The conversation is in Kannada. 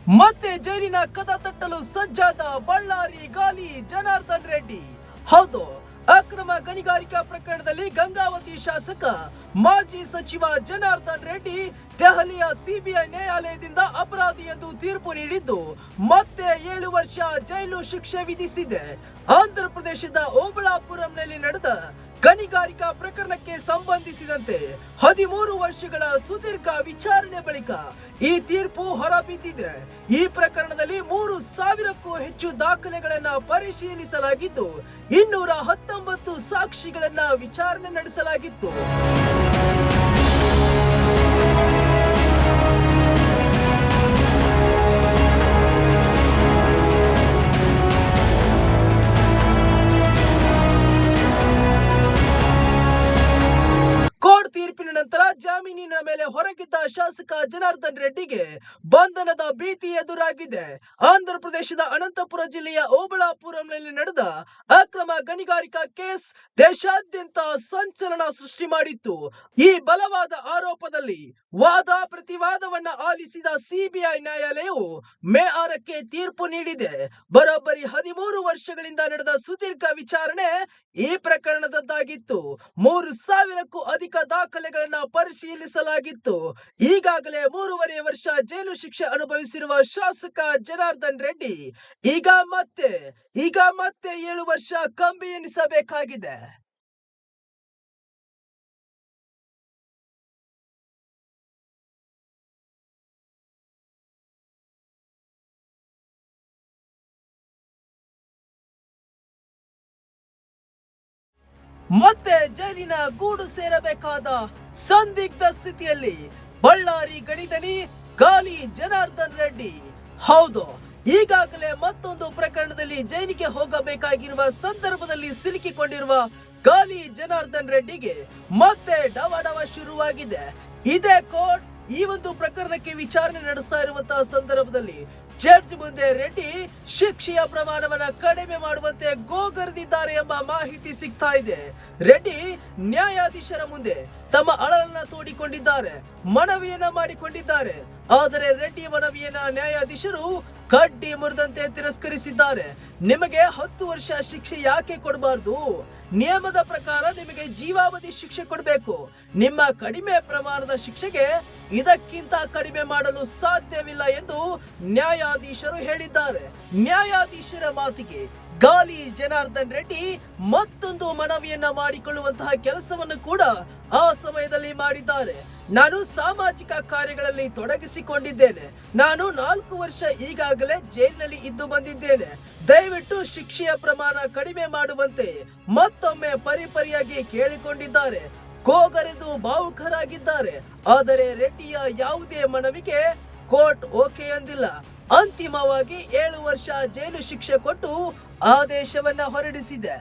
ಮತ್ತೆ ಜೈಲಿನ ಕದ ತಟ್ಟಲು ಸಜ್ಜಾದ ಬಳ್ಳಾರಿ ಗಾಲಿ ಜನಾರ್ದನ್ ರೆಡ್ಡಿ. ಹೌದು, ಅಕ್ರಮ ಗಣಿಗಾರಿಕಾ ಪ್ರಕರಣದಲ್ಲಿ ಗಂಗಾವತಿ ಶಾಸಕ ಮಾಜಿ ಸಚಿವ ಜನಾರ್ದನ್ ರೆಡ್ಡಿ ದೆಹಲಿಯ ಸಿಬಿಐ ನ್ಯಾಯಾಲಯದಿಂದ ಅಪರಾಧಿ ಎಂದು ತೀರ್ಪು ನೀಡಿದ್ದು ಮತ್ತೆ 7 ವರ್ಷ ಜೈಲು ಶಿಕ್ಷೆ ವಿಧಿಸಿದೆ. ಆಂಧ್ರ ಪ್ರದೇಶದ ಓಬಳಾಪುರಂನಲ್ಲಿ ನಡೆದ ಗಣಿಗಾರಿಕಾ ಪ್ರಕರಣಕ್ಕೆ ಸಂಬಂಧಿಸಿದಂತೆ 13 ವರ್ಷಗಳ ಸುದೀರ್ಘ ವಿಚಾರಣೆ ಬಳಿಕ ಈ ತೀರ್ಪು ಹೊರಬಿದ್ದಿದೆ. ಈ ಪ್ರಕರಣದಲ್ಲಿ 3,000ಕ್ಕೂ ಹೆಚ್ಚು ದಾಖಲೆಗಳನ್ನ ಪರಿಶೀಲಿಸಲಾಗಿದ್ದು 219 ಸಾಕ್ಷಿಗಳನ್ನ ವಿಚಾರಣೆ ನಡೆಸಲಾಗಿತ್ತು. ಕೋರ್ಟ್ ತೀರ್ಪಿನ ನಂತರ ಜಾಮೀನಿನ ಮೇಲೆ ಹೊರಗಿದ್ದ ಶಾಸಕ ಜನಾರ್ದನ್ ರೆಡ್ಡಿಗೆ ಬಂಧನದ ಭೀತಿ ಎದುರಾಗಿದೆ. ಆಂಧ್ರ ಪ್ರದೇಶದ ಅನಂತಪುರ ಜಿಲ್ಲೆಯ ಓಬಳಾಪುರಂನಲ್ಲಿ ನಡೆದ ಅಕ್ರಮ ಗಣಿಗಾರಿಕಾ ಕೇಸ್ ದೇಶಾದ್ಯಂತ ಸಂಚಲನ ಸೃಷ್ಟಿ ಮಾಡಿತ್ತು. ಈ ಬಲವಾದ ಆರೋಪದಲ್ಲಿ ವಾದ ಪ್ರತಿವಾದವನ್ನ ಆಲಿಸಿದ ಸಿಬಿಐ ನ್ಯಾಯಾಲಯವು ಮೇ 6ಕ್ಕೆ ತೀರ್ಪು ನೀಡಿದೆ. ಬರೋಬ್ಬರಿ 13 ವರ್ಷಗಳಿಂದ ನಡೆದ ಸುದೀರ್ಘ ವಿಚಾರಣೆ ಈ ಪ್ರಕರಣದದ್ದಾಗಿತ್ತು. 3,000ಕ್ಕೂ ಅಧಿಕ ದಾಖಲೆಗಳನ್ನ ಪರಿಶೀಲಿಸಲಾಗಿತ್ತು. ಈಗಾಗಲೇ 3.5 ವರ್ಷ ಜೈಲು ಶಿಕ್ಷೆ ಅನುಭವಿಸಿರುವ ಶಾಸಕ ಜನಾರ್ದನ್ ರೆಡ್ಡಿ ಈಗ ಮತ್ತೆ 7 ವರ್ಷ ಕಂಬಿ ಎನಿಸಬೇಕಾಗಿದೆ. ಮತ್ತೆ ಜೈಲಿನ ಗೂಡು ಸೇರಬೇಕಾದ ಸಂದಿಗ್ಧ ಸ್ಥಿತಿಯಲ್ಲಿ ಬಳ್ಳಾರಿ ಗಣಿದನಿ ಗಾಲಿ ಜನಾರ್ದನ್ ರೆಡ್ಡಿ. ಹೌದು, ಈಗಾಗಲೇ ಮತ್ತೊಂದು ಪ್ರಕರಣದಲ್ಲಿ ಜೈಲಿಗೆ ಹೋಗಬೇಕಾಗಿರುವ ಸಂದರ್ಭದಲ್ಲಿ ಸಿಲುಕಿಕೊಂಡಿರುವ ಗಾಲಿ ಜನಾರ್ದನ್ ರೆಡ್ಡಿಗೆ ಮತ್ತೆ ಡವಡವ ಶುರುವಾಗಿದೆ. ಇದೇ ಕೋರ್ಟ್ ಈ ಒಂದು ಪ್ರಕರಣಕ್ಕೆ ವಿಚಾರಣೆ ನಡೆಸ್ತಾ ಇರುವಂತಹ ಸಂದರ್ಭದಲ್ಲಿ ಜಡ್ಜ್ ಮುಂದೆ ರೆಡ್ಡಿ ಶಿಕ್ಷೆಯ ಪ್ರಮಾಣವನ್ನ ಕಡಿಮೆ ಮಾಡುವಂತೆ ಗೋಗರೆದಿದ್ದಾರೆ ಎಂಬ ಮಾಹಿತಿ ಸಿಗ್ತಾ ಇದೆ. ರೆಡ್ಡಿ ನ್ಯಾಯಾಧೀಶರ ಮುಂದೆ ತಮ್ಮ ಅಳಲನ್ನ ತೋಡಿಕೊಂಡಿದ್ದಾರೆ, ಮನವಿಯನ್ನ ಮಾಡಿಕೊಂಡಿದ್ದಾರೆ. ಆದರೆ ರೆಡ್ಡಿ ಮನವಿಯನ್ನ ನ್ಯಾಯಾಧೀಶರು ಕಡ್ಡಿ ಮುರಿದಂತೆ ತಿರಸ್ಕರಿಸಿದ್ದಾರೆ. ನಿಮಗೆ 10 ವರ್ಷ ಶಿಕ್ಷೆ ಯಾಕೆ ಕೊಡಬಾರ್ದು? ನಿಯಮದ ಪ್ರಕಾರ ನಿಮಗೆ ಜೀವಾವಧಿ ಶಿಕ್ಷೆ ಕೊಡಬೇಕು. ನಿಮ್ಮ ಕಡಿಮೆ ಪ್ರಮಾಣದ ಶಿಕ್ಷೆಗೆ ಇದಕ್ಕಿಂತ ಕಡಿಮೆ ಮಾಡಲು ಸಾಧ್ಯವಿಲ್ಲ ಎಂದು ನ್ಯಾಯಾಧೀಶರು ಹೇಳಿದ್ದಾರೆ. ನ್ಯಾಯಾಧೀಶರ ಮಾತಿಗೆ ಗಾಲಿ ಜನಾರ್ದನ್ ರೆಡ್ಡಿ ಮತ್ತೊಂದು ಮನವಿಯನ್ನ ಮಾಡಿಕೊಳ್ಳುವಂತಹ ಕೆಲಸವನ್ನು ಕೂಡ ಆ ಸಮಯದಲ್ಲಿ ಮಾಡಿದ್ದಾರೆ. ನಾನು ಸಾಮಾಜಿಕ ಕಾರ್ಯಗಳಲ್ಲಿ ತೊಡಗಿಸಿಕೊಂಡಿದ್ದೇನೆ. ನಾನು 4 ವರ್ಷ ಈಗಾಗಲೇ ಜೈಲಿನಲ್ಲಿ ಇದ್ದು ಬಂದಿದ್ದೇನೆ. ದಯವಿಟ್ಟು ಶಿಕ್ಷೆಯ ಪ್ರಮಾಣ ಕಡಿಮೆ ಮಾಡುವಂತೆ ಮತ್ತೊಮ್ಮೆ ಪರಿಪರಿಯಾಗಿ ಕೇಳಿಕೊಂಡಿದ್ದಾರೆ. ಗೋಗರೆದು ಭಾವುಕರಾಗಿದ್ದಾರೆ. ಆದರೆ ರೆಡ್ಡಿಯ ಯಾವುದೇ ಮನವಿಗೆ ಕೋರ್ಟ್ ಓಕೆ ಅಂದಿಲ್ಲ. ಅಂತಿಮವಾಗಿ 7 ವರ್ಷ ಜೈಲು ಶಿಕ್ಷೆ ಕೊಟ್ಟು ಆದೇಶವನ್ನ ಹೊರಡಿಸಿದೆ.